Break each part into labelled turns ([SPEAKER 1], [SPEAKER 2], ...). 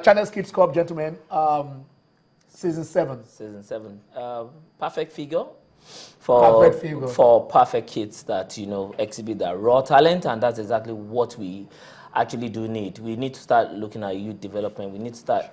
[SPEAKER 1] Channels Kids Cup, gentlemen. Season 7.
[SPEAKER 2] Season 7. Perfect figure. For perfect kids that exhibit their raw talent, and that's exactly what we actually do need. We need to start looking at youth development. We need to start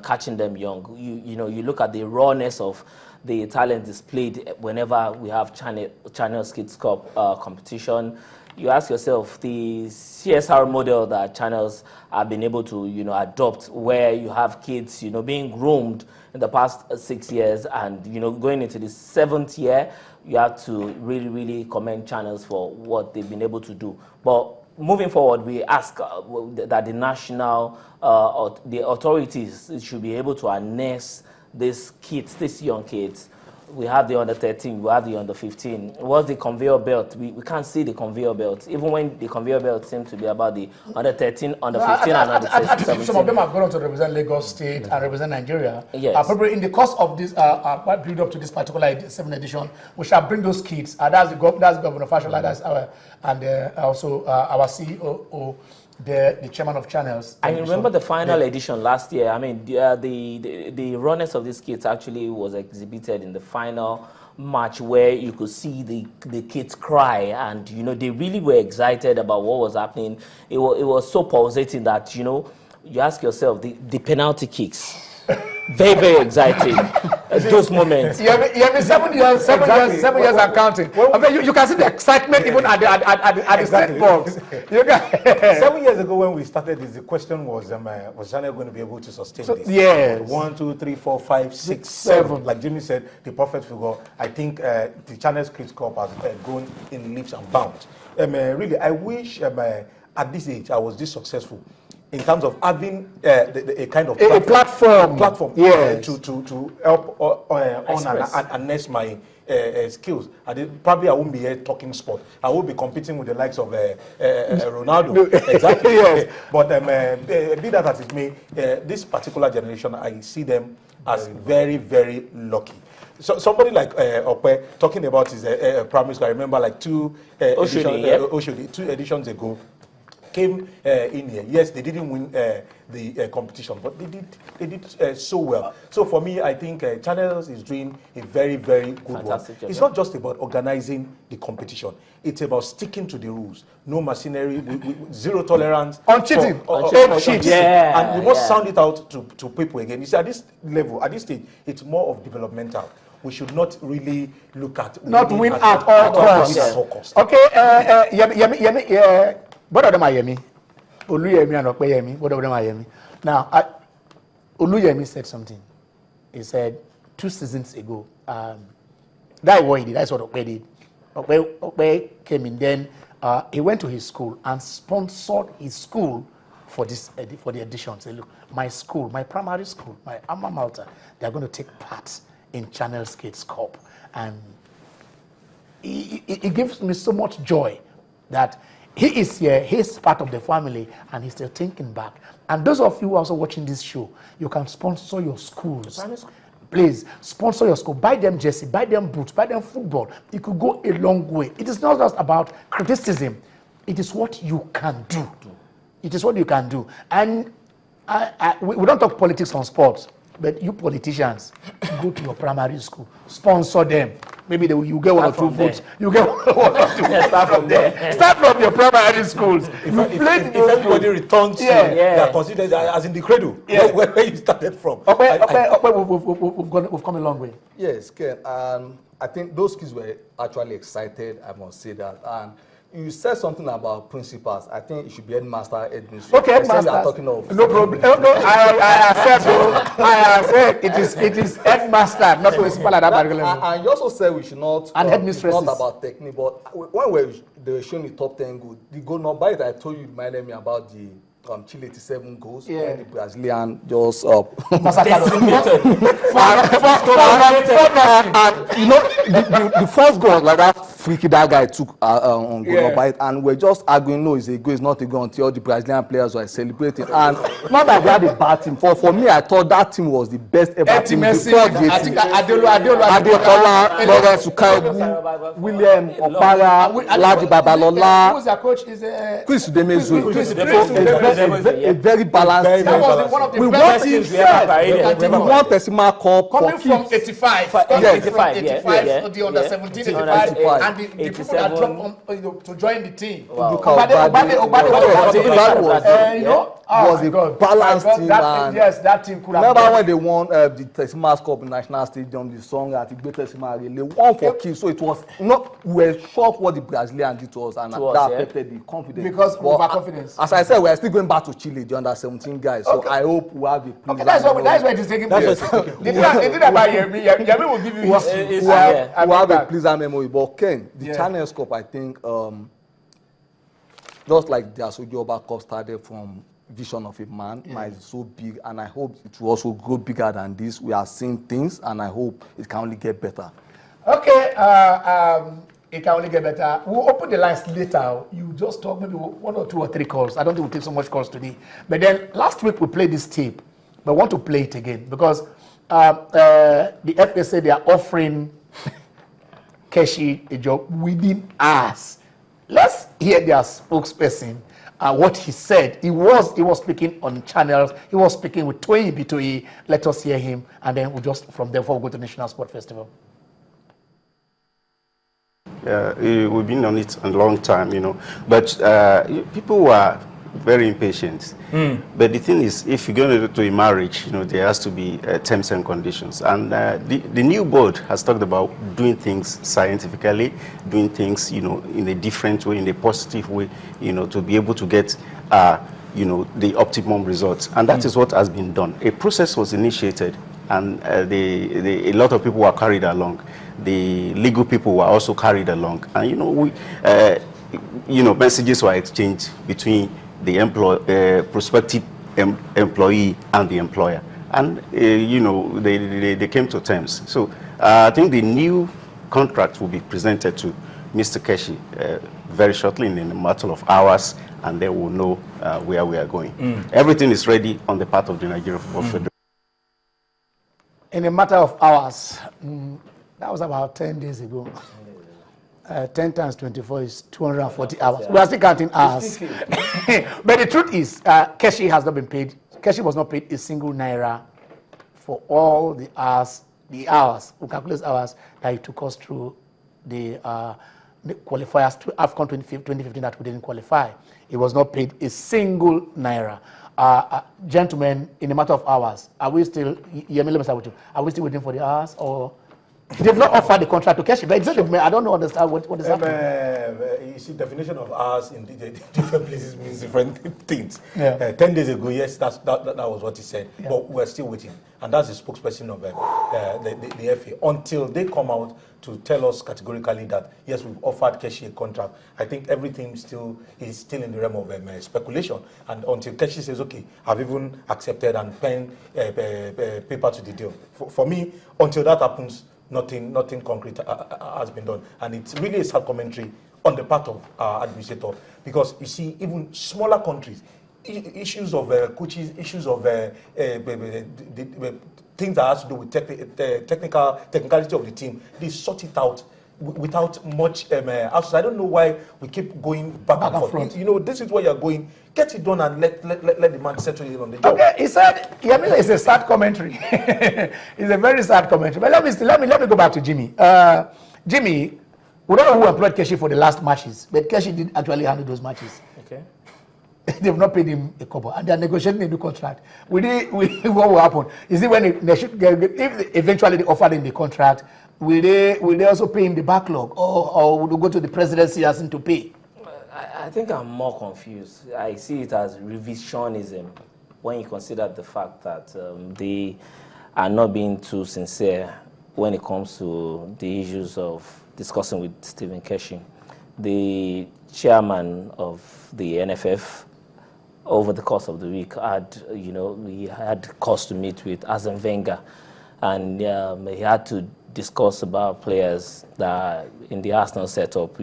[SPEAKER 2] catching them young. You look at the rawness of the talent displayed whenever we have Channels Kids Cup competition. You ask yourself, the CSR model that channels have been able to adopt, where you have kids being groomed in the past 6 years, and going into the 7th year, you have to really commend channels for what they've been able to do. But moving forward, we ask that the national the authorities should be able to harness these kids, these young kids. We have the under 13, we have the under 15. What's the conveyor belt? We can't see the conveyor belt, even when the conveyor belt seems to be about the under 13, under 15, and under 17.
[SPEAKER 1] Some of them have gone on to represent Lagos State and represent Nigeria.
[SPEAKER 2] Yes.
[SPEAKER 1] Probably in the course of this build up to this particular 7th edition, we shall bring those kids. That's Governor Fashola, that's also our CEO. The chairman of channels.
[SPEAKER 2] I remember the final edition last year. I mean, the rawness of these kids actually was exhibited in the final match, where you could see the kids cry, and they really were excited about what was happening. It was so pulsating that you ask yourself, the penalty kicks. Very exciting. Those moments.
[SPEAKER 1] You have been 7 years, 7 years and counting. You can see the excitement even at the state box.
[SPEAKER 3] 7 years ago when we started this, the question was Channel going to be able to sustain this?
[SPEAKER 1] Yes.
[SPEAKER 3] 1, 2, 3, 4, 5, 6, 7. Like Jimmy said, the perfect figure. I think the Channels Kids Cup has grown in leaps and bounds. Really, I wish at this age I was this successful in terms of having a kind of platform
[SPEAKER 1] yes.
[SPEAKER 3] to help on and harness my skills. Probably I won't be here talking sport. I will be competing with the likes of Ronaldo. Exactly. Yes. But be that as it may, this particular generation, I see them as very, very lucky. So somebody like Ope talking about his primary school. I remember like 2 editions ago. Came in here. Yes, they didn't win the competition, but they did so well. So for me, I think Channels is doing a very, very good one. It's not just about organizing the competition. It's about sticking to the rules. No machinery, zero tolerance
[SPEAKER 1] on cheating,
[SPEAKER 3] on cheats. Yeah, and we must sound it out to people again. You see, at this level, at this stage, it's more of developmental. We should not really look at
[SPEAKER 1] win at all costs. Okay, both of them are Yemi. Oluyemi and Okpeyemi, both of them are Yemi. Now, Oluyemi said something. He said 2 seasons ago, that's what he did, that's what Okpe did. Okpe came in, then he went to his school and sponsored his school for the edition. Say, look, my school, my primary school, my alma mater, they're going to take part in Channels Kids Cup. And it gives me so much joy that he is here, he's part of the family, and he's still thinking back. And those of you also watching this show, you can sponsor your schools. Please, sponsor your school. Buy them jersey, buy them boots, buy them football. It could go a long way. It is not just about criticism. It is what you can do. It is what you can do. And we don't talk politics on sports, but you politicians, go to your primary school, sponsor them. Maybe you get 1 or 2 votes. You get 1 or 2 votes. Start from there. Start from your primary schools.
[SPEAKER 3] If everybody returns to they are considered as in the cradle, where you started from.
[SPEAKER 1] We've come a long way.
[SPEAKER 4] Yes, Ken. I think those kids were actually excited, I must say that. And you said something about principals. I think it should be headmaster, administrator.
[SPEAKER 1] Okay, headmaster. No problem. I said it is headmaster, not principal at that particular level.
[SPEAKER 4] And you also said we should not.
[SPEAKER 1] And headmistresses.
[SPEAKER 4] Not about technique, but when they were showing the top 10 goals, the goal number that I told you reminded me about the Chile 87 goals when the Brazilian just
[SPEAKER 1] the first goal like that.
[SPEAKER 4] free kick that guy took on goal by it, and we're just arguing, no, it's a goal, it's not a goal, until all the Brazilian players were celebrating. And not that they had a bad team. For me, I thought that team was the best ever team before the
[SPEAKER 1] I think Adeola,
[SPEAKER 4] Lawrence Ukaibu, William Opara, Ladi Babalola.
[SPEAKER 1] Who's their coach? Is
[SPEAKER 4] Chris Udemezue. A very balanced team.
[SPEAKER 1] That was one of the
[SPEAKER 4] We
[SPEAKER 1] best teams
[SPEAKER 4] we won Pesima Cup.
[SPEAKER 1] coming from 85.
[SPEAKER 2] Yes.
[SPEAKER 1] 85 to the under 17, 85,
[SPEAKER 4] 85.
[SPEAKER 1] and the people that dropped to join the team.
[SPEAKER 2] Wow.
[SPEAKER 4] Was a balanced team.
[SPEAKER 1] Yes, that team could have.
[SPEAKER 4] Remember when they won the Tesima Cup in National Stadium, the song at the Great Tesima, they won for keeps. So it was not, we were shocked what the Brazilians did to us, and that affected the confidence.
[SPEAKER 1] Because of our confidence.
[SPEAKER 4] As I said, we are still going back to Chile, the under 17 guys. So I hope we have a pleasant.
[SPEAKER 1] Okay, that's why it is taking place. They did that by Yemi. Yemi will give you history.
[SPEAKER 4] We have a pleasant memory. But Ken, the Channels Cup, I think, just like the Asoji Oba Cup started from vision of a man, mine is so big, and I hope it will also grow bigger than this. We are seeing things, and I hope it can only get better.
[SPEAKER 1] Okay, it can only get better. We'll open the lines later. You just talk maybe 1 or 2 or 3 calls. I don't think we'll take so much calls today. But then last week we played this tape, but I want to play it again because the FA said they are offering Keshi a job within hours. Let's hear their spokesperson. What he said. He was speaking on channels. He was speaking with Toyin Bitoyi. Let us hear him, and then we'll just from there we'll go to National Sport Festival.
[SPEAKER 5] We've been on it a long time, but people were very impatient. But the thing is, if you're going to do a marriage, there has to be terms and conditions. And the new board has talked about doing things scientifically, doing things, in a different way, in a positive way, to be able to get, the optimum results. And that is what has been done. A process was initiated, and a lot of people were carried along. The legal people were also carried along. And, messages were exchanged between the prospective employee and the employer, and they came to terms. So I think the new contract will be presented to Mr. Keshi very shortly, in a matter of hours, and they will know where we are going. Everything is ready on the part of the Nigeria Football Federation.
[SPEAKER 1] In a matter of hours, that was about 10 days ago. 10 times 24 is 240 hours. We are still counting hours. But the truth is, Keshi has not been paid. Keshi was not paid a single naira for all the hours, we calculate hours that it took us through the qualifiers to AFCON 2015 that we didn't qualify. It was not paid a single naira. Gentlemen, in a matter of hours, are we still, Yemi, let me start with you. Are we still waiting for the hours, or they've not offered the contract to Keshi? But exactly, I don't understand what is happening.
[SPEAKER 3] You see, definition of hours in different places means different things. 10 days ago, yes, that was what he said. Yeah. But we're still waiting, and that's the spokesperson of the FA. Until they come out to tell us categorically that yes, we've offered Keshi a contract, I think everything is still in the realm of speculation. And until Keshi says, okay, I've even accepted and penned paper to the deal. For me, until that happens, nothing concrete has been done. And it's really a sad commentary on the part of our administrator, because you see, even smaller countries, issues of coaches, issues of things that has to do with technicality of the team, they sort it out without much outside. I don't know why we keep going back and forth. This is where you're going. Get it done and let the man settle in on the job.
[SPEAKER 1] Okay, he said, Yamila is a sad commentary. It's a very sad commentary. But let me go back to Jimmy. Jimmy, we don't know who employed Keshi for the last matches, but Keshi did actually handle those matches.
[SPEAKER 2] Okay.
[SPEAKER 1] They've not paid him a couple, and they're negotiating a new contract. What will happen? Is it when they should get, if eventually they offer him the contract, will they also pay him the backlog, or will they go to the presidency asking to pay?
[SPEAKER 2] I think I'm more confused. I see it as revisionism when you consider the fact that they are not being too sincere when it comes to the issues of discussing with Stephen Keshi. The chairman of the NFF, over the course of the week, we had cause to meet with Arsene Wenger, and he had to discuss about players that in the Arsenal setup,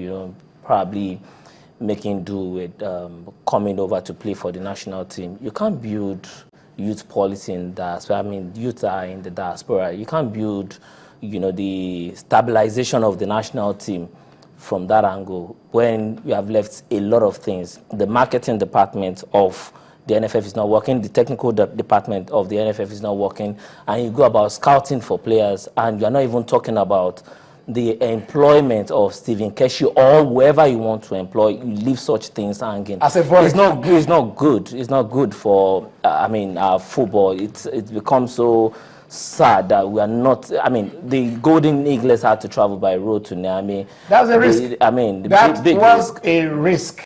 [SPEAKER 2] probably making do with coming over to play for the national team. You can't build youth policy in diaspora. I mean, youth are in the diaspora. You can't build, the stabilization of the national team from that angle when you have left a lot of things. The marketing department of the NFF is not working, the technical department of the NFF is not working, and you go about scouting for players, and you're not even talking about the employment of Stephen Keshi or whoever you want to employ. You leave such things hanging.
[SPEAKER 1] As a voice.
[SPEAKER 2] It's not good. It's not good for, football. It's become so sad that we are not. I mean, the Golden Eagles had to travel by road to Niamey.
[SPEAKER 1] That was a risk.
[SPEAKER 2] Big
[SPEAKER 1] was a risk.